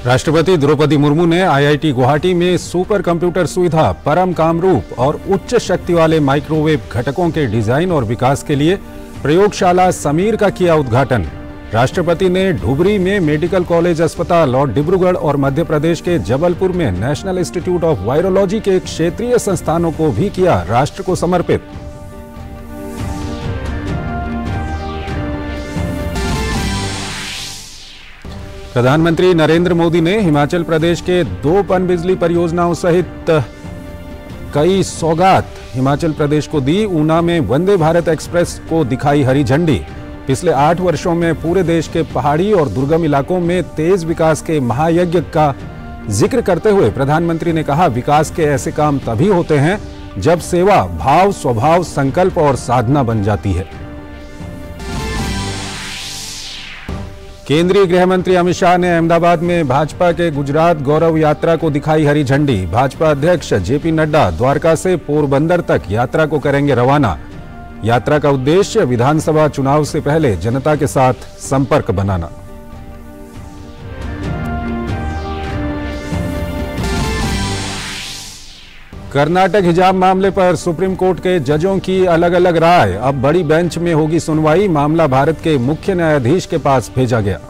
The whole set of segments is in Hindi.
राष्ट्रपति द्रौपदी मुर्मू ने आईआईटी गुवाहाटी में सुपर कंप्यूटर सुविधा परम कामरूप और उच्च शक्ति वाले माइक्रोवेव घटकों के डिजाइन और विकास के लिए प्रयोगशाला समीर का किया उद्घाटन। राष्ट्रपति ने धुबरी में मेडिकल कॉलेज अस्पताल और डिब्रूगढ़ और मध्य प्रदेश के जबलपुर में नेशनल इंस्टीट्यूट ऑफ वायरोलॉजी के क्षेत्रीय संस्थानों को भी किया राष्ट्र को समर्पित। प्रधानमंत्री नरेंद्र मोदी ने हिमाचल प्रदेश के 2 पनबिजली परियोजनाओं सहित कई सौगात हिमाचल प्रदेश को दी। ऊना में वंदे भारत एक्सप्रेस को दिखाई हरी झंडी। पिछले 8 वर्षों में पूरे देश के पहाड़ी और दुर्गम इलाकों में तेज विकास के महायज्ञ का जिक्र करते हुए प्रधानमंत्री ने कहा, विकास के ऐसे काम तभी होते हैं जब सेवा भाव, स्वभाव, संकल्प और साधना बन जाती है। केंद्रीय गृह मंत्री अमित शाह ने अहमदाबाद में भाजपा के गुजरात गौरव यात्रा को दिखाई हरी झंडी। भाजपा अध्यक्ष जेपी नड्डा द्वारका से पोरबंदर तक यात्रा को करेंगे रवाना। यात्रा का उद्देश्य विधानसभा चुनाव से पहले जनता के साथ संपर्क बनाना। कर्नाटक हिजाब मामले पर सुप्रीम कोर्ट के जजों की अलग अलग राय। अब बड़ी बेंच में होगी सुनवाई। मामला भारत के मुख्य न्यायाधीश के पास भेजा गया।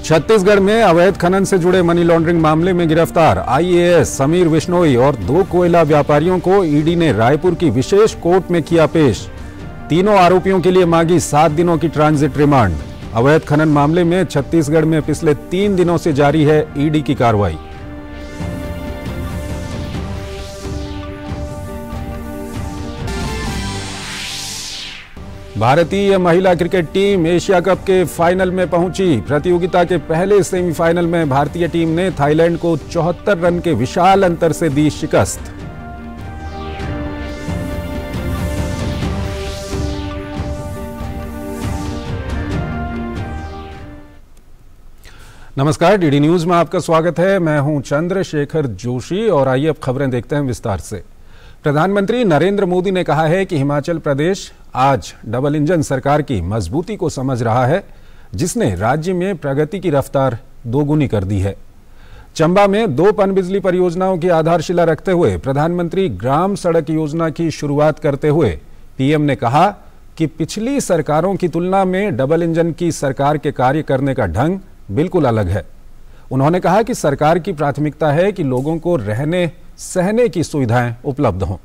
छत्तीसगढ़ में अवैध खनन से जुड़े मनी लॉन्ड्रिंग मामले में गिरफ्तार आईएएस समीर विश्नोई और 2 कोयला व्यापारियों को ईडी ने रायपुर की विशेष कोर्ट में किया पेश। तीनों आरोपियों के लिए मांगी 7 दिनों की ट्रांजिट रिमांड। अवैध खनन मामले में छत्तीसगढ़ में पिछले 3 दिनों से जारी है ईडी की कार्रवाई। भारतीय महिला क्रिकेट टीम एशिया कप के फाइनल में पहुंची। प्रतियोगिता के पहले सेमीफाइनल में भारतीय टीम ने थाईलैंड को 74 रन के विशाल अंतर से दी शिकस्त। नमस्कार, डीडी न्यूज में आपका स्वागत है। मैं हूं चंद्रशेखर जोशी और आइए अब खबरें देखते हैं विस्तार से। प्रधानमंत्री नरेंद्र मोदी ने कहा है कि हिमाचल प्रदेश आज डबल इंजन सरकार की मजबूती को समझ रहा है, जिसने राज्य में प्रगति की रफ्तार दोगुनी कर दी है। चंबा में 2 पनबिजली परियोजनाओं की आधारशिला रखते हुए प्रधानमंत्री ग्राम सड़क योजना की शुरुआत करते हुए पीएम ने कहा कि पिछली सरकारों की तुलना में डबल इंजन की सरकार के कार्य करने का ढंग बिल्कुल अलग है। उन्होंने कहा कि सरकार की प्राथमिकता है कि लोगों को रहने सहने की सुविधाएं उपलब्ध हों।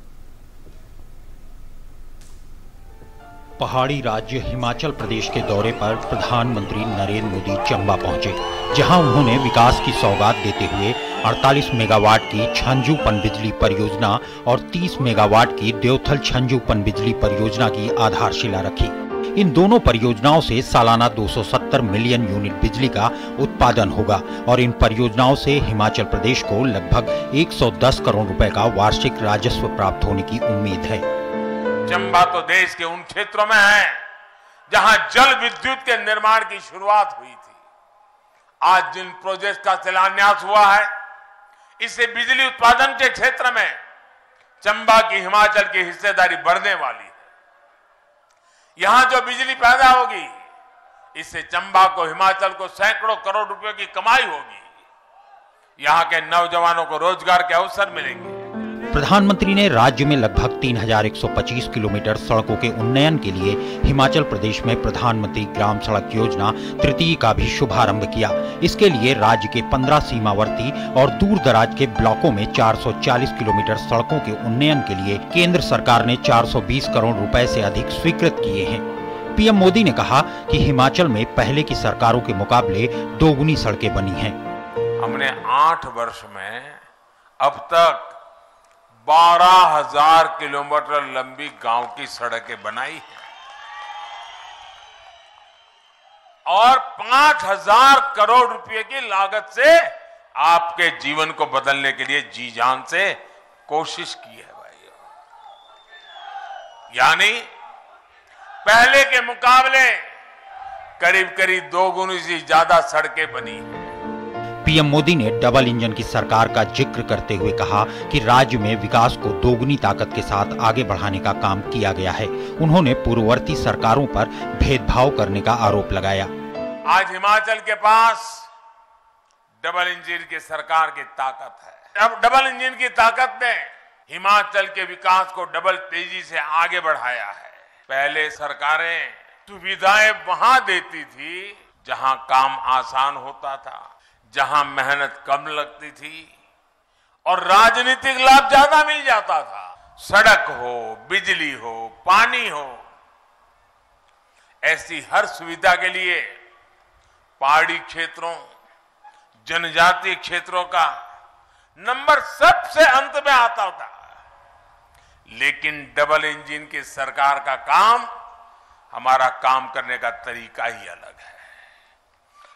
पहाड़ी राज्य हिमाचल प्रदेश के दौरे पर प्रधानमंत्री नरेंद्र मोदी चंबा पहुंचे, जहां उन्होंने विकास की सौगात देते हुए 48 मेगावाट की छंजू पनबिजली परियोजना और 30 मेगावाट की देवथल छंजू पनबिजली परियोजना की आधारशिला रखी। इन दोनों परियोजनाओं से सालाना 270 मिलियन यूनिट बिजली का उत्पादन होगा और इन परियोजनाओं से हिमाचल प्रदेश को लगभग 110 करोड़ रुपए का वार्षिक राजस्व प्राप्त होने की उम्मीद है। चंबा तो देश के उन क्षेत्रों में है जहां जल विद्युत के निर्माण की शुरुआत हुई थी। आज जिन प्रोजेक्ट का शिलान्यास हुआ है, इससे बिजली उत्पादन के क्षेत्र में चंबा की हिमाचल की हिस्सेदारी बढ़ने वाली है। यहां जो बिजली पैदा होगी, इससे चंबा को, हिमाचल को सैकड़ों करोड़ रुपए की कमाई होगी। यहां के नौजवानों को रोजगार के अवसर मिलेंगे। प्रधानमंत्री ने राज्य में लगभग 3125 किलोमीटर सड़कों के उन्नयन के लिए हिमाचल प्रदेश में प्रधानमंत्री ग्राम सड़क योजना तृतीय का भी शुभारंभ किया। इसके लिए राज्य के 15 सीमावर्ती और दूर दराज के ब्लॉकों में 440 किलोमीटर सड़कों के उन्नयन के लिए केंद्र सरकार ने 420 करोड़ रुपए से अधिक स्वीकृत किए हैं। पीएम मोदी ने कहा कि हिमाचल में पहले की सरकारों के मुकाबले दोगुनी सड़कें बनी हैं। हमने 8 वर्ष में अब तक 12,000 किलोमीटर लंबी गांव की सड़कें बनाई है और 5,000 करोड़ रुपए की लागत से आपके जीवन को बदलने के लिए जी जान से कोशिश की है भाई। यानी पहले के मुकाबले करीब करीब दोगुनी से ज्यादा सड़कें बनी हैं। पीएम मोदी ने डबल इंजन की सरकार का जिक्र करते हुए कहा कि राज्य में विकास को दोगुनी ताकत के साथ आगे बढ़ाने का काम किया गया है। उन्होंने पूर्ववर्ती सरकारों पर भेदभाव करने का आरोप लगाया। आज हिमाचल के पास डबल इंजन की सरकार की ताकत है। अब डबल इंजन की ताकत ने हिमाचल के विकास को डबल तेजी से आगे बढ़ाया है। पहले सरकारें सुविधाएं वहां देती थी जहां काम आसान होता था, जहां मेहनत कम लगती थी और राजनीतिक लाभ ज्यादा मिल जाता था। सड़क हो, बिजली हो, पानी हो, ऐसी हर सुविधा के लिए पहाड़ी क्षेत्रों, जनजातीय क्षेत्रों का नंबर सबसे अंत में आता था। लेकिन डबल इंजन की सरकार का काम, हमारा काम करने का तरीका ही अलग है।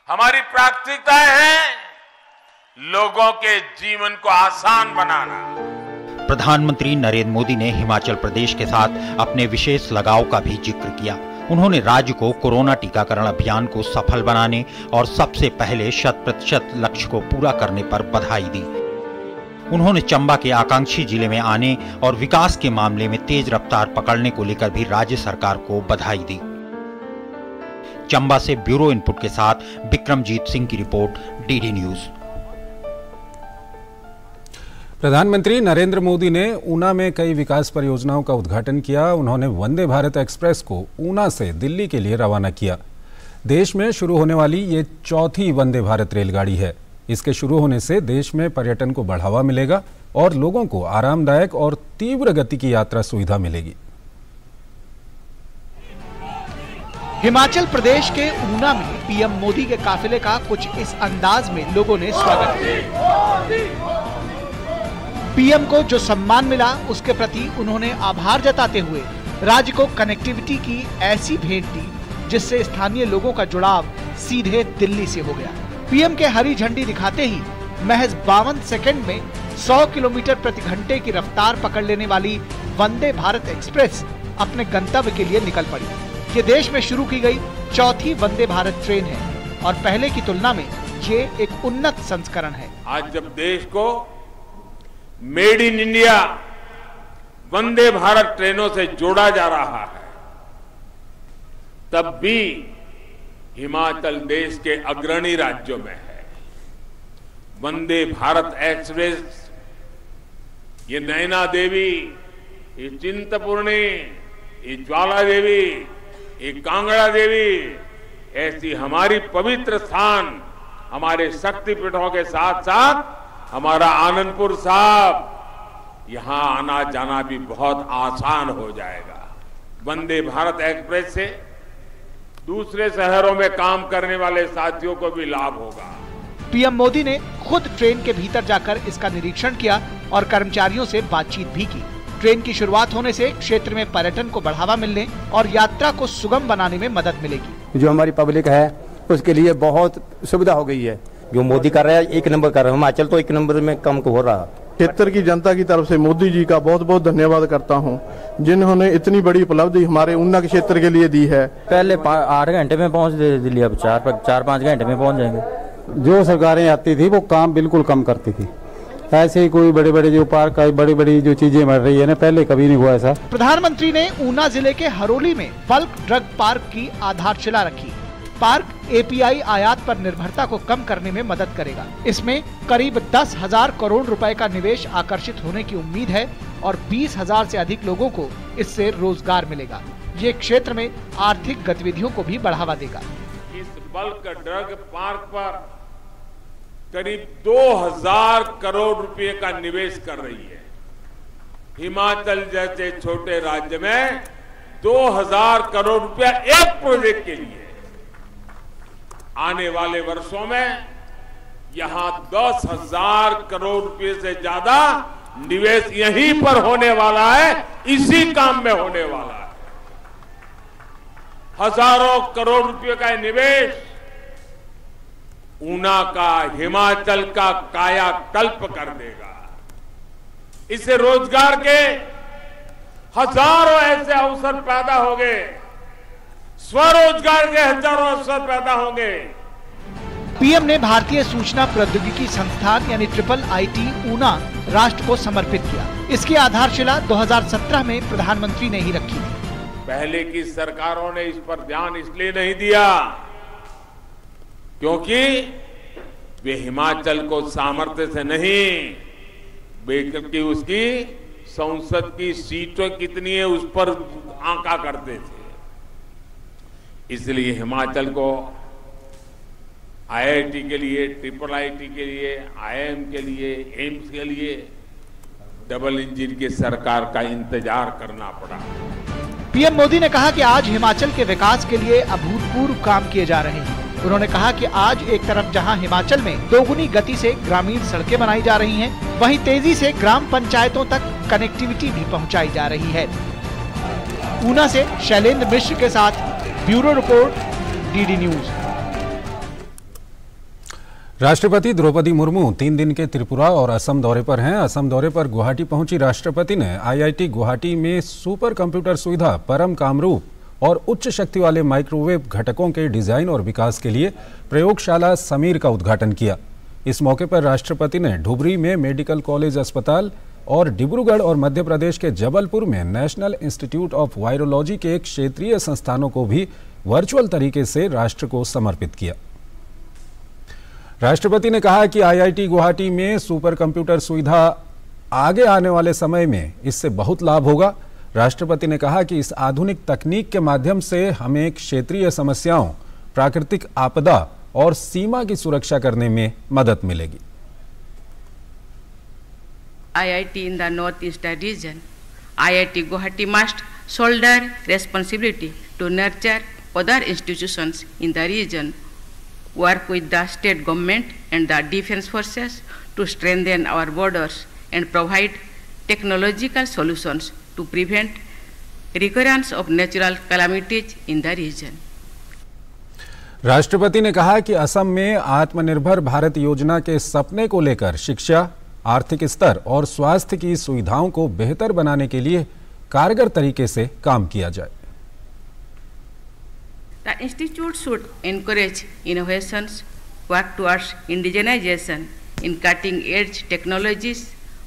हमारी प्राथमिकताएं हैं लोगों के जीवन को आसान बनाना। प्रधानमंत्री नरेंद्र मोदी ने हिमाचल प्रदेश के साथ अपने विशेष लगाव का भी जिक्र किया। उन्होंने राज्य को कोरोना टीकाकरण अभियान को सफल बनाने और सबसे पहले 100% लक्ष्य को पूरा करने पर बधाई दी। उन्होंने चंबा के आकांक्षी जिले में आने और विकास के मामले में तेज रफ्तार पकड़ने को लेकर भी राज्य सरकार को बधाई दी। चंबा से ब्यूरो इनपुट के साथ विक्रमजीत सिंह की रिपोर्ट, डीडी न्यूज। प्रधानमंत्री नरेंद्र मोदी ने ऊना में कई विकास परियोजनाओं का उद्घाटन किया। उन्होंने वंदे भारत एक्सप्रेस को ऊना से दिल्ली के लिए रवाना किया। देश में शुरू होने वाली ये चौथी वंदे भारत रेलगाड़ी है। इसके शुरू होने से देश में पर्यटन को बढ़ावा मिलेगा और लोगों को आरामदायक और तीव्र गति की यात्रा सुविधा मिलेगी। हिमाचल प्रदेश के ऊना में पीएम मोदी के काफिले का कुछ इस अंदाज में लोगों ने स्वागत किया। पीएम को जो सम्मान मिला उसके प्रति उन्होंने आभार जताते हुए राज्य को कनेक्टिविटी की ऐसी भेंट दी जिससे स्थानीय लोगों का जुड़ाव सीधे दिल्ली से हो गया। पीएम के हरी झंडी दिखाते ही महज 52 सेकंड में 100 किलोमीटर प्रति घंटे की रफ्तार पकड़ लेने वाली वंदे भारत एक्सप्रेस अपने गंतव्य के लिए निकल पड़ी। ये देश में शुरू की गई चौथी वंदे भारत ट्रेन है और पहले की तुलना में ये एक उन्नत संस्करण है। आज जब देश को made in India Vande Bharat ट्रेनों से जोड़ा जा रहा है, तब भी हिमाचल देश के अग्रणी राज्यों में है। वंदे भारत एक्सप्रेस, ये नैना देवी, ये चिंतपूर्णी, ये ज्वाला देवी, ये कांगड़ा देवी, ऐसी हमारी पवित्र स्थान, हमारे शक्तिपीठों के साथ साथ हमारा आनंदपुर साहब, यहां आना जाना भी बहुत आसान हो जाएगा। वंदे भारत एक्सप्रेस से दूसरे शहरों में काम करने वाले साथियों को भी लाभ होगा। पीएम मोदी ने खुद ट्रेन के भीतर जाकर इसका निरीक्षण किया और कर्मचारियों से बातचीत भी की। ट्रेन की शुरुआत होने से क्षेत्र में पर्यटन को बढ़ावा मिलने और यात्रा को सुगम बनाने में मदद मिलेगी। जो हमारी पब्लिक है उसके लिए बहुत सुविधा हो गई है। जो मोदी कर रहा है एक नंबर कर रहा है। हिमाचल तो एक नंबर में काम हो रहा है। क्षेत्र की जनता की तरफ से मोदी जी का बहुत बहुत धन्यवाद करता हूं, जिन्होंने इतनी बड़ी उपलब्धि हमारे ऊना के क्षेत्र के लिए दी है। पहले 8 घंटे में पहुंच दिल्ली, अब 4-5 घंटे में पहुंच जाएंगे। जो सरकारें आती थी वो काम बिल्कुल कम करती थी। ऐसे ही कोई बड़े बड़े जो पार्क, बड़ी बड़ी जो चीजें बढ़ रही है ना, पहले कभी नहीं हुआ ऐसा। प्रधानमंत्री ने ऊना जिले के हरोली में बल्क ड्रग पार्क की आधारशिला रखी। पार्क एपीआई आयात पर निर्भरता को कम करने में मदद करेगा। इसमें करीब 10,000 करोड़ रुपए का निवेश आकर्षित होने की उम्मीद है और 20,000 से अधिक लोगों को इससे रोजगार मिलेगा। ये क्षेत्र में आर्थिक गतिविधियों को भी बढ़ावा देगा। इस बल्क ड्रग पार्क पर करीब 2,000 करोड़ रुपए का निवेश कर रही है। हिमाचल जैसे छोटे राज्य में 2,000 करोड़ रुपया एक प्रोजेक्ट के लिए। आने वाले वर्षों में यहां 10,000 करोड़ रुपए से ज्यादा निवेश यहीं पर होने वाला है, इसी काम में होने वाला है। हजारों करोड़ रुपए का निवेश ऊना का, हिमाचल का कायाकल्प कर देगा। इससे रोजगार के हजारों ऐसे अवसर पैदा होंगे, स्वरोजगार के हजारों अवसर पैदा होंगे। पीएम ने भारतीय सूचना प्रौद्योगिकी संस्थान यानी IIIT ऊना राष्ट्र को समर्पित किया। इसकी आधारशिला 2017 में प्रधानमंत्री ने ही रखी। पहले की सरकारों ने इस पर ध्यान इसलिए नहीं दिया क्योंकि वे हिमाचल को सामर्थ्य से नहीं, बल्कि उसकी संसद की सीटें कितनी है उस पर आंका करते थे। इसलिए हिमाचल को IIT के लिए, IIIT के लिए, IIM के लिए, एम्स के लिए डबल इंजन की सरकार का इंतजार करना पड़ा। पीएम मोदी ने कहा कि आज हिमाचल के विकास के लिए अभूतपूर्व काम किए जा रहे हैं। उन्होंने कहा कि आज एक तरफ जहां हिमाचल में दोगुनी गति से ग्रामीण सड़कें बनाई जा रही हैं, वहीं तेजी से ग्राम पंचायतों तक कनेक्टिविटी भी पहुंचाई जा रही है। ऊना से शैलेंद्र मिश्र के साथ ब्यूरो रिपोर्ट, DD न्यूज। राष्ट्रपति द्रौपदी मुर्मू 3 दिन के त्रिपुरा और असम दौरे पर हैं। असम दौरे पर गुवाहाटी पहुंची राष्ट्रपति ने IIT गुवाहाटी में सुपर कंप्यूटर सुविधा, परम कामरूप और उच्च शक्ति वाले माइक्रोवेव घटकों के डिजाइन और विकास के लिए प्रयोगशाला समीर का उद्घाटन किया। इस मौके पर राष्ट्रपति ने धुबरी में मेडिकल कॉलेज अस्पताल और डिब्रूगढ़ और मध्य प्रदेश के जबलपुर में नेशनल इंस्टीट्यूट ऑफ वायरोलॉजी के क्षेत्रीय संस्थानों को भी वर्चुअल तरीके से राष्ट्र को समर्पित किया। राष्ट्रपति ने कहा कि IIT गुवाहाटी में सुपर कंप्यूटर सुविधा आगे आने वाले समय में इससे बहुत लाभ होगा। राष्ट्रपति ने कहा कि इस आधुनिक तकनीक के माध्यम से हमें क्षेत्रीय समस्याओं, प्राकृतिक आपदा और सीमा की सुरक्षा करने में मदद मिलेगी। IIT in the northeastern region, IIT Guwahati must shoulder responsibility to nurture other institutions in the region, work with the state government and the defense forces to strengthen our borders and provide technological solutions to prevent recurrence of natural calamities in the region. राष्ट्रपति ने कहा कि असम में आत्मनिर्भर भारत योजना के सपने को लेकर शिक्षा, आर्थिक स्तर और स्वास्थ्य की सुविधाओं को बेहतर बनाने के लिए कारगर तरीके से काम किया जाए। The institute should encourage innovations, work towards indigenization in cutting-edge technologies,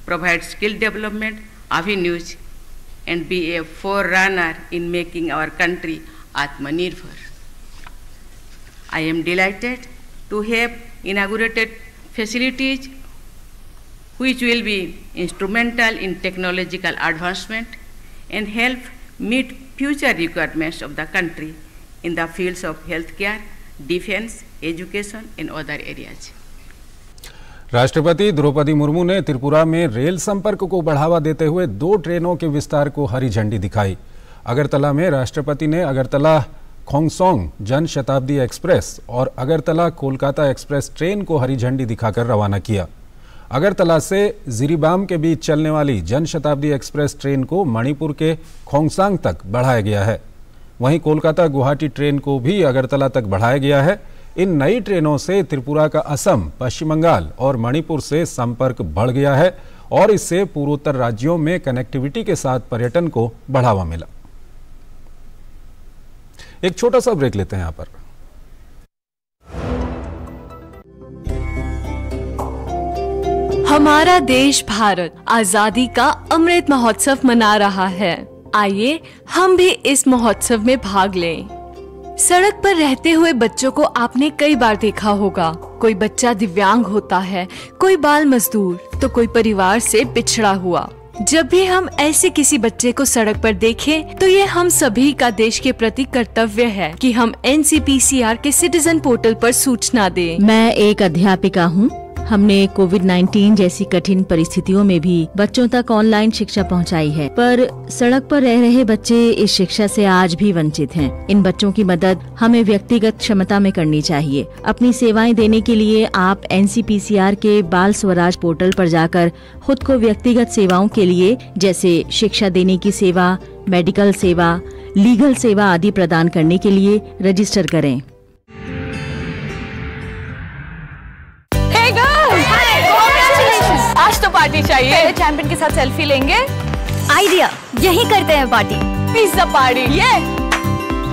provide skill development avenues, and be a forerunner in making our country Atmanirbhar. I am delighted to have inaugurated facilities which will be instrumental in technological advancement and help meet future requirements of the country in the fields of healthcare, defense, education and other areas. राष्ट्रपति द्रौपदी मुर्मू ने त्रिपुरा में रेल संपर्क को बढ़ावा देते हुए 2 ट्रेनों के विस्तार को हरी झंडी दिखाई। अगरतला में राष्ट्रपति ने अगरतला खोंगसोंग जन शताब्दी एक्सप्रेस और अगरतला कोलकाता एक्सप्रेस ट्रेन को हरी झंडी दिखाकर रवाना किया। अगरतला से जिरीबाम के बीच चलने वाली जन शताब्दी एक्सप्रेस ट्रेन को मणिपुर के खोंगसांग तक बढ़ाया गया है। वहीं कोलकाता गुवाहाटी ट्रेन को भी अगरतला तक बढ़ाया गया है। इन नई ट्रेनों से त्रिपुरा का असम, पश्चिम बंगाल और मणिपुर से संपर्क बढ़ गया है और इससे पूर्वोत्तर राज्यों में कनेक्टिविटी के साथ पर्यटन को बढ़ावा मिला। एक छोटा सा ब्रेक लेते हैं यहां पर। हमारा देश भारत आजादी का अमृत महोत्सव मना रहा है। आइए हम भी इस महोत्सव में भाग लें। सड़क पर रहते हुए बच्चों को आपने कई बार देखा होगा। कोई बच्चा दिव्यांग होता है, कोई बाल मजदूर, तो कोई परिवार से पिछड़ा हुआ। जब भी हम ऐसे किसी बच्चे को सड़क पर देखें, तो ये हम सभी का देश के प्रति कर्तव्य है कि हम NCPCR के सिटीजन पोर्टल पर सूचना दें। मैं एक अध्यापिका हूँ। हमने कोविड-19 जैसी कठिन परिस्थितियों में भी बच्चों तक ऑनलाइन शिक्षा पहुंचाई है, पर सड़क पर रह रहे बच्चे इस शिक्षा से आज भी वंचित हैं। इन बच्चों की मदद हमें व्यक्तिगत क्षमता में करनी चाहिए। अपनी सेवाएं देने के लिए आप NCPCR के बाल स्वराज पोर्टल पर जाकर खुद को व्यक्तिगत सेवाओं के लिए, जैसे शिक्षा देने की सेवा, मेडिकल सेवा, लीगल सेवा आदि प्रदान करने के लिए रजिस्टर करें। आज तो पार्टी चाहिए। पहले चैंपियन के साथ सेल्फी लेंगे। आइडिया, यही करते हैं पार्टी। Pizza party. ये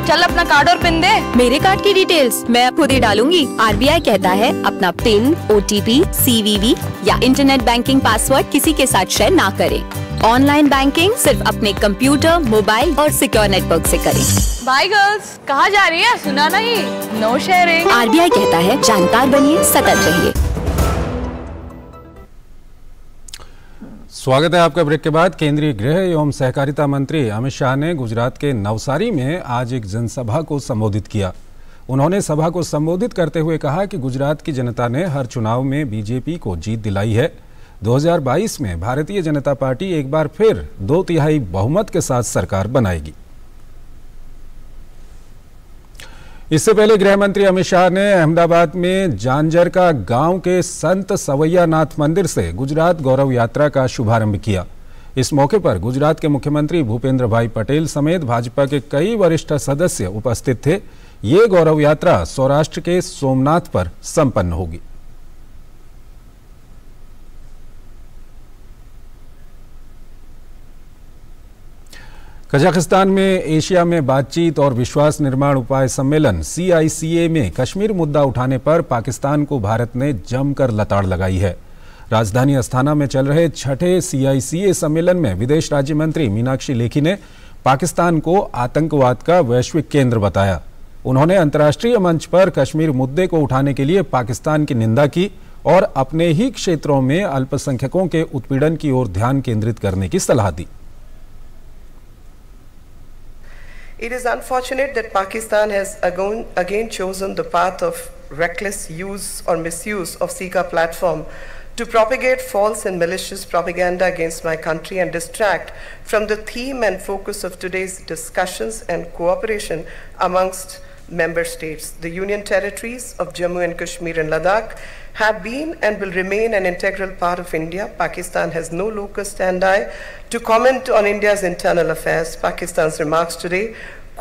चल अपना कार्ड और पिन दे। मेरे कार्ड की डिटेल्स मैं खुद ही डालूंगी। आरबीआई कहता है अपना पिन, ओटीपी, सीवीवी या इंटरनेट बैंकिंग पासवर्ड किसी के साथ शेयर ना करें। ऑनलाइन बैंकिंग सिर्फ अपने कंप्यूटर, मोबाइल और सिक्योर नेटवर्क से करें। बाय गर्ल्स, कहाँ जा रही है? सुना नहीं, नो शेयरिंग। आरबीआई कहता है जानकार बनिए, सतर्क रहिए। स्वागत है आपका। ब्रेक के बाद केंद्रीय गृह एवं सहकारिता मंत्री अमित शाह ने गुजरात के नवसारी में आज एक जनसभा को संबोधित किया। उन्होंने सभा को संबोधित करते हुए कहा कि गुजरात की जनता ने हर चुनाव में बीजेपी को जीत दिलाई है। 2022 में भारतीय जनता पार्टी एक बार फिर 2/3 बहुमत के साथ सरकार बनाएगी। इससे पहले गृह मंत्री अमित शाह ने अहमदाबाद में जानजर का गांव के संत सवैया नाथ मंदिर से गुजरात गौरव यात्रा का शुभारंभ किया। इस मौके पर गुजरात के मुख्यमंत्री भूपेंद्र भाई पटेल समेत भाजपा के कई वरिष्ठ सदस्य उपस्थित थे। ये गौरव यात्रा सौराष्ट्र के सोमनाथ पर संपन्न होगी। कजाकिस्तान में एशिया में बातचीत और विश्वास निर्माण उपाय सम्मेलन CICA में कश्मीर मुद्दा उठाने पर पाकिस्तान को भारत ने जमकर लताड़ लगाई है। राजधानी अस्थाना में चल रहे छठे CICA सम्मेलन में विदेश राज्य मंत्री मीनाक्षी लेखी ने पाकिस्तान को आतंकवाद का वैश्विक केंद्र बताया। उन्होंने अंतर्राष्ट्रीय मंच पर कश्मीर मुद्दे को उठाने के लिए पाकिस्तान की निंदा की और अपने ही क्षेत्रों में अल्पसंख्यकों के उत्पीड़न की ओर ध्यान केंद्रित करने की सलाह दी। It is unfortunate that Pakistan has again chosen the path of reckless use or misuse of Sika platform to propagate false and malicious propaganda against my country and distract from the theme and focus of today's discussions and cooperation amongst member states. The Union territories of Jammu and Kashmir and Ladakh have been and will remain an integral part of India. Pakistan has no locus standi to comment on India's internal affairs. Pakistan's remarks today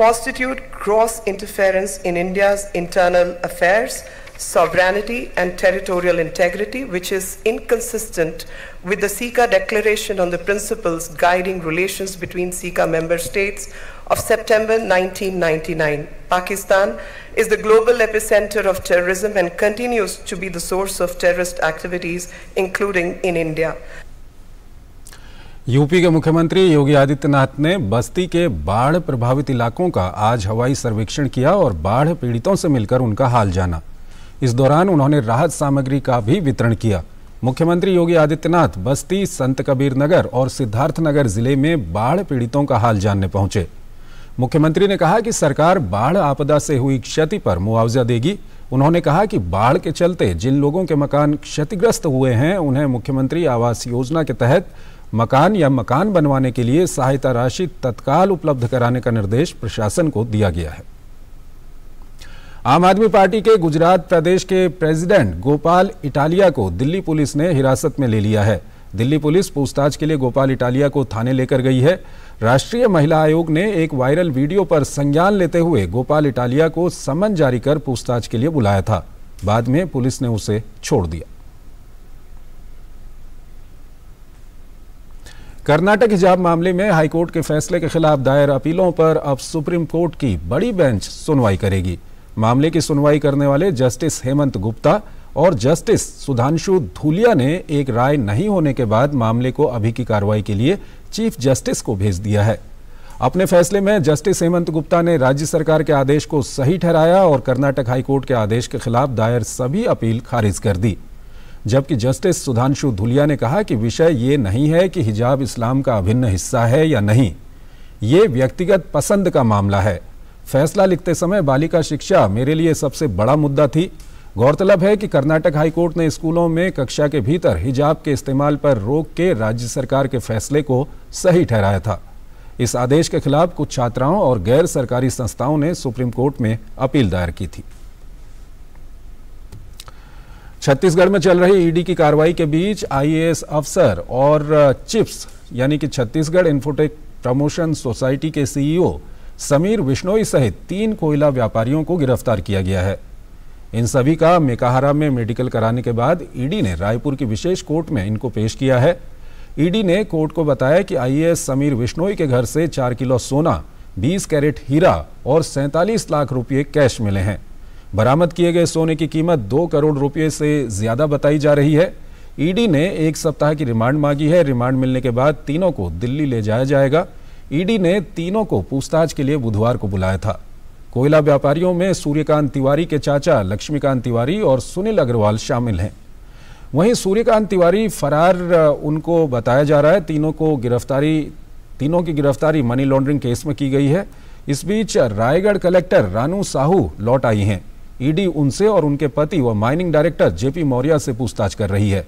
constitute gross interference in India's internal affairs, sovereignty and territorial integrity, which is inconsistent with the Sika Declaration on the Principles Guiding Relations between Sika Member States of September 1999. Pakistan is the global epicenter of terrorism and continues to be the source of terrorist activities, including in India. UP के मुख्यमंत्री योगी आदित्यनाथ ने बस्ती के बाढ़ प्रभावित इलाकों का आज हवाई सर्वेक्षण किया और बाढ़ पीड़ितों से मिलकर उनका हाल जाना। इस दौरान उन्होंने राहत सामग्री का भी वितरण किया। मुख्यमंत्री योगी आदित्यनाथ बस्ती, संत कबीर नगर और सिद्धार्थनगर जिले में बाढ़ पीड़ितों का हाल जानने पहुंचे। मुख्यमंत्री ने कहा कि सरकार बाढ़ आपदा से हुई क्षति पर मुआवजा देगी। उन्होंने कहा कि बाढ़ के चलते जिन लोगों के मकान क्षतिग्रस्त हुए हैं उन्हें मुख्यमंत्री आवास योजना के तहत मकान या मकान बनवाने के लिए सहायता राशि तत्काल उपलब्ध कराने का निर्देश प्रशासन को दिया गया है। आम आदमी पार्टी के गुजरात प्रदेश के प्रेसिडेंट गोपाल इटालिया को दिल्ली पुलिस ने हिरासत में ले लिया है। दिल्ली पुलिस पूछताछ के लिए गोपाल इटालिया को थाने लेकर गई है। राष्ट्रीय महिला आयोग ने एक वायरल वीडियो पर संज्ञान लेते हुए गोपाल इटालिया को समन जारी कर पूछताछ के लिए बुलाया था। बाद में पुलिस ने उसे छोड़ दिया। कर्नाटक हिजाब मामले में हाईकोर्ट के फैसले के खिलाफ दायर अपीलों पर अब सुप्रीम कोर्ट की बड़ी बेंच सुनवाई करेगी। मामले की सुनवाई करने वाले जस्टिस हेमंत गुप्ता और जस्टिस सुधांशु धूलिया ने एक राय नहीं होने के बाद मामले को अभी की कार्रवाई के लिए चीफ जस्टिस को भेज दिया है। अपने फैसले में जस्टिस हेमंत गुप्ता ने राज्य सरकार के आदेश को सही ठहराया और कर्नाटक हाईकोर्ट के आदेश के खिलाफ दायर सभी अपील खारिज कर दी। जबकि जस्टिस सुधांशु धूलिया ने कहा कि विषय ये नहीं है कि हिजाब इस्लाम का अभिन्न हिस्सा है या नहीं, ये व्यक्तिगत पसंद का मामला है। फैसला लिखते समय बालिका शिक्षा मेरे लिए सबसे बड़ा मुद्दा थी। गौरतलब है कि कर्नाटक हाईकोर्ट ने स्कूलों में कक्षा के भीतर हिजाब के इस्तेमाल पर रोक के राज्य सरकार के फैसले को सही ठहराया था। इस आदेश के खिलाफ कुछ छात्राओं और गैर सरकारी संस्थाओं ने सुप्रीम कोर्ट में अपील दायर की थी। छत्तीसगढ़ में चल रही ईडी की कार्रवाई के बीच आईएएस अफसर और चिप्स यानी कि छत्तीसगढ़ इन्फोटेक प्रमोशन सोसाइटी के सीईओ समीर विश्नोई सहित 3 कोयला व्यापारियों को गिरफ्तार किया गया है। इन सभी का मेकाहारा में मेडिकल कराने के बाद ईडी ने रायपुर की विशेष कोर्ट में इनको पेश किया है। ईडी ने कोर्ट को बताया कि आईएएस समीर विश्नोई के घर से 4 किलो सोना, 20 कैरेट हीरा और 47 लाख रुपये कैश मिले हैं। बरामद किए गए सोने की कीमत 2 करोड़ रुपये से ज्यादा बताई जा रही है। ईडी ने 1 सप्ताह की रिमांड मांगी है। रिमांड मिलने के बाद तीनों को दिल्ली ले जाया जाएगा। ईडी ने तीनों को पूछताछ के लिए बुधवार को बुलाया था। कोयला व्यापारियों में सूर्यकांत तिवारी के चाचा लक्ष्मीकांत तिवारी और सुनील अग्रवाल शामिल हैं। वहीं सूर्यकांत तिवारी फरार उनको बताया जा रहा है। तीनों की गिरफ्तारी मनी लॉन्ड्रिंग केस में की गई है। इस बीच रायगढ़ कलेक्टर रानू साहू लौट आई हैं। ईडी उनसे और उनके पति व माइनिंग डायरेक्टर जेपी मौर्य से पूछताछ कर रही है।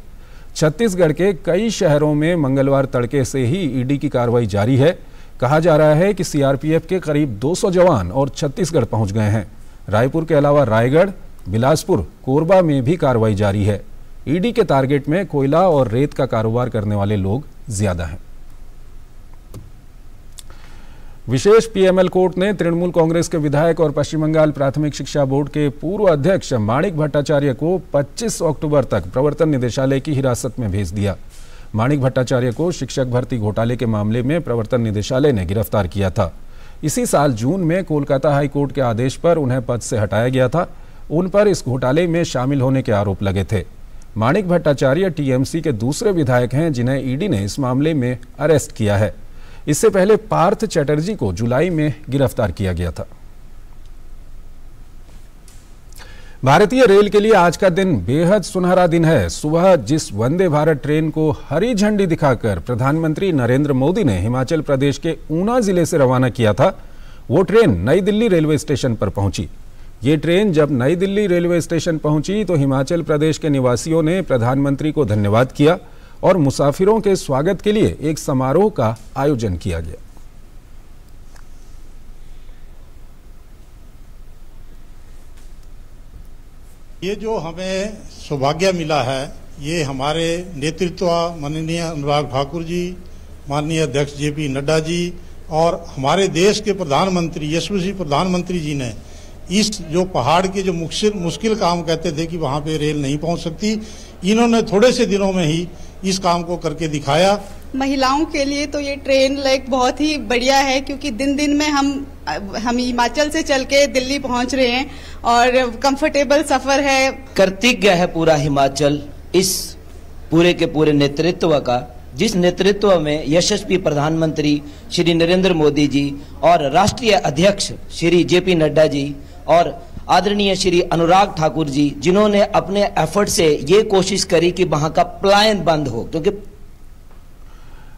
छत्तीसगढ़ के कई शहरों में मंगलवार तड़के से ही ईडी की कार्रवाई जारी है। कहा जा रहा है कि सीआरपीएफ के करीब 200 जवान और छत्तीसगढ़ पहुंच गए हैं। रायपुर के अलावा रायगढ़, बिलासपुर, कोरबा में भी कार्रवाई जारी है। ईडी के टारगेट में कोयला और रेत का कारोबार करने वाले लोग ज्यादा हैं। विशेष पीएमएल कोर्ट ने तृणमूल कांग्रेस के विधायक और पश्चिम बंगाल प्राथमिक शिक्षा बोर्ड के पूर्व अध्यक्ष माणिक भट्टाचार्य को 25 अक्टूबर तक प्रवर्तन निदेशालय की हिरासत में भेज दिया। माणिक भट्टाचार्य को शिक्षक भर्ती घोटाले के मामले में प्रवर्तन निदेशालय ने गिरफ्तार किया था। इसी साल जून में कोलकाता हाई कोर्ट के आदेश पर उन्हें पद से हटाया गया था। उन पर इस घोटाले में शामिल होने के आरोप लगे थे। माणिक भट्टाचार्य टीएमसी के दूसरे विधायक हैं जिन्हें ईडी ने इस मामले में अरेस्ट किया है। इससे पहले पार्थ चटर्जी को जुलाई में गिरफ्तार किया गया था। भारतीय रेल के लिए आज का दिन बेहद सुनहरा दिन है। सुबह जिस वंदे भारत ट्रेन को हरी झंडी दिखाकर प्रधानमंत्री नरेंद्र मोदी ने हिमाचल प्रदेश के ऊना जिले से रवाना किया था, वो ट्रेन नई दिल्ली रेलवे स्टेशन पर पहुंची। ये ट्रेन जब नई दिल्ली रेलवे स्टेशन पहुंची तो हिमाचल प्रदेश के निवासियों ने प्रधानमंत्री को धन्यवाद किया और मुसाफिरों के स्वागत के लिए एक समारोह का आयोजन किया गया। ये जो हमें सौभाग्य मिला है, ये हमारे नेतृत्व माननीय अनुराग ठाकुर जी, माननीय अध्यक्ष जेपी नड्डा जी और हमारे देश के प्रधानमंत्री यशस्वी प्रधानमंत्री जी ने इस जो पहाड़ के जो मुश्किल काम कहते थे कि वहाँ पे रेल नहीं पहुँच सकती, इन्होंने थोड़े से दिनों में ही इस काम को करके दिखाया। महिलाओं के लिए तो ये ट्रेन बहुत ही बढ़िया है, क्योंकि दिन दिन में हम हिमाचल से चल के दिल्ली पहुंच रहे हैं और कंफर्टेबल सफर है। कृतज्ञ है पूरा हिमाचल इस पूरे के पूरे नेतृत्व का, जिस नेतृत्व में यशस्वी प्रधानमंत्री श्री नरेंद्र मोदी जी और राष्ट्रीय अध्यक्ष श्री जेपी नड्डा जी और आदरणीय श्री अनुराग ठाकुर जी, जिन्होंने अपने एफर्ट से ये कोशिश करी कि वहां का पलायन बंद हो। क्योंकि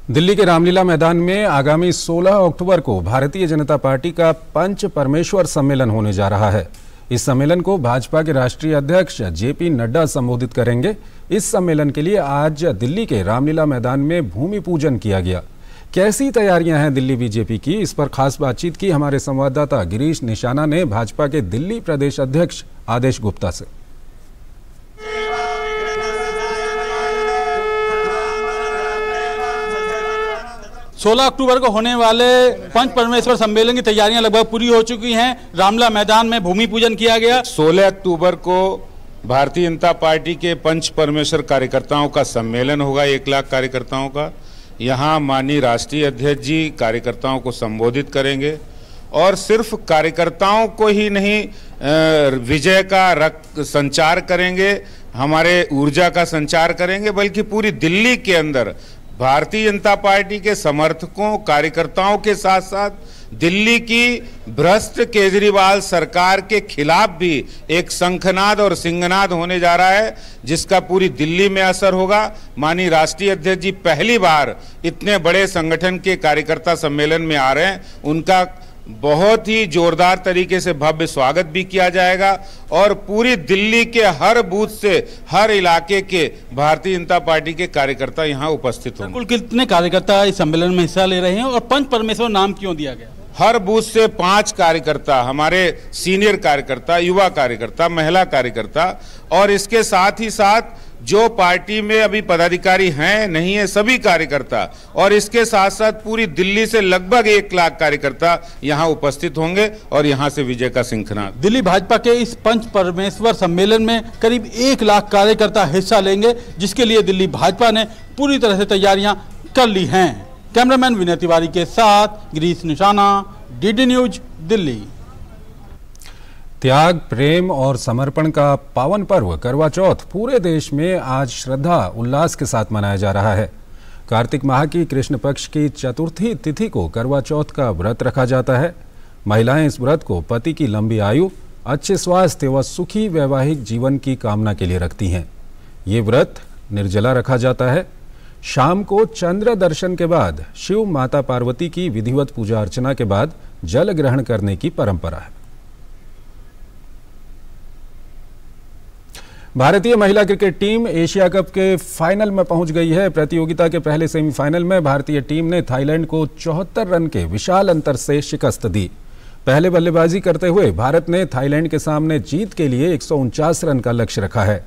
दिल्ली के रामलीला मैदान में आगामी 16 अक्टूबर को भारतीय जनता पार्टी का पंच परमेश्वर सम्मेलन होने जा रहा है। इस सम्मेलन को भाजपा के राष्ट्रीय अध्यक्ष जेपी नड्डा संबोधित करेंगे। इस सम्मेलन के लिए आज दिल्ली के रामलीला मैदान में भूमि पूजन किया गया। कैसी तैयारियां हैं दिल्ली बीजेपी की, इस पर खास बातचीत की हमारे संवाददाता गिरीश निशाना ने भाजपा के दिल्ली प्रदेश अध्यक्ष आदेश गुप्ता से। 16 अक्टूबर को होने वाले पंच परमेश्वर सम्मेलन की तैयारियां लगभग पूरी हो चुकी हैं। रामलीला मैदान में भूमि पूजन किया गया। 16 अक्टूबर को भारतीय जनता पार्टी के पंच परमेश्वर कार्यकर्ताओं का सम्मेलन होगा, 1 लाख कार्यकर्ताओं का। यहाँ माननीय राष्ट्रीय अध्यक्ष जी कार्यकर्ताओं को संबोधित करेंगे और सिर्फ कार्यकर्ताओं को ही नहीं विजय का संचार करेंगे, हमारे ऊर्जा का संचार करेंगे, बल्कि पूरी दिल्ली के अंदर भारतीय जनता पार्टी के समर्थकों कार्यकर्ताओं के साथ साथ दिल्ली की भ्रष्ट केजरीवाल सरकार के खिलाफ भी एक शंखनाद और सिंहनाद होने जा रहा है, जिसका पूरी दिल्ली में असर होगा। माननीय राष्ट्रीय अध्यक्ष जी पहली बार इतने बड़े संगठन के कार्यकर्ता सम्मेलन में आ रहे हैं, उनका बहुत ही जोरदार तरीके से भव्य स्वागत भी किया जाएगा और पूरी दिल्ली के हर बूथ से हर इलाके के भारतीय जनता पार्टी के कार्यकर्ता यहां उपस्थित होंगे। कुल कितने कार्यकर्ता इस सम्मेलन में हिस्सा ले रहे हैं और पंच परमेश्वर नाम क्यों दिया गया? हर बूथ से 5 कार्यकर्ता, हमारे सीनियर कार्यकर्ता, युवा कार्यकर्ता, महिला कार्यकर्ता और इसके साथ ही साथ जो पार्टी में अभी पदाधिकारी हैं नहीं है सभी कार्यकर्ता और इसके साथ साथ पूरी दिल्ली से लगभग 1 लाख कार्यकर्ता यहां उपस्थित होंगे और यहां से विजय का सिंखनाद। दिल्ली भाजपा के इस पंच परमेश्वर सम्मेलन में करीब 1 लाख कार्यकर्ता हिस्सा लेंगे, जिसके लिए दिल्ली भाजपा ने पूरी तरह से तैयारियां कर ली हैं। कैमरामैन विनय तिवारी के साथ गिरीश निशाना, डीडी न्यूज दिल्ली। त्याग, प्रेम और समर्पण का पावन पर्व करवा चौथ पूरे देश में आज श्रद्धा उल्लास के साथ मनाया जा रहा है। कार्तिक माह की कृष्ण पक्ष की चतुर्थी तिथि को करवा चौथ का व्रत रखा जाता है। महिलाएं इस व्रत को पति की लंबी आयु, अच्छे स्वास्थ्य व सुखी वैवाहिक जीवन की कामना के लिए रखती हैं। ये व्रत निर्जला रखा जाता है। शाम को चंद्र दर्शन के बाद शिव माता पार्वती की विधिवत पूजा अर्चना के बाद जल ग्रहण करने की परंपरा है। भारतीय महिला क्रिकेट टीम एशिया कप के फाइनल में पहुंच गई है। प्रतियोगिता के पहले सेमीफाइनल में भारतीय टीम ने थाईलैंड को 74 रन के विशाल अंतर से शिकस्त दी। पहले बल्लेबाजी करते हुए भारत ने थाईलैंड के सामने जीत के लिए 149 रन का लक्ष्य रखा है।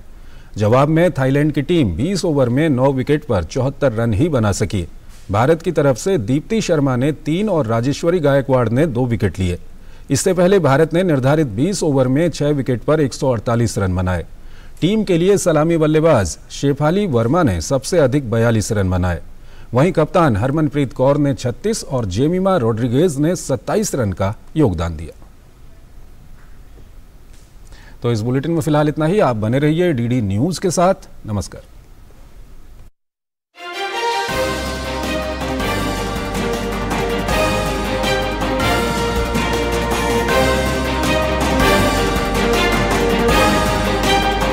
जवाब में थाईलैंड की टीम 20 ओवर में 9 विकेट पर 74 रन ही बना सकी। भारत की तरफ से दीप्ति शर्मा ने 3 और राजेश्वरी गायकवाड़ ने 2 विकेट लिए। इससे पहले भारत ने निर्धारित 20 ओवर में 6 विकेट पर 148 रन बनाए। टीम के लिए सलामी बल्लेबाज शेफाली वर्मा ने सबसे अधिक 42 रन बनाए। वहीं कप्तान हरमनप्रीत कौर ने 36 और जेमिमा रोड्रिगेज ने 27 रन का योगदान दिया। तो इस बुलेटिन में फिलहाल इतना ही। आप बने रहिए डीडी न्यूज के साथ। नमस्कार।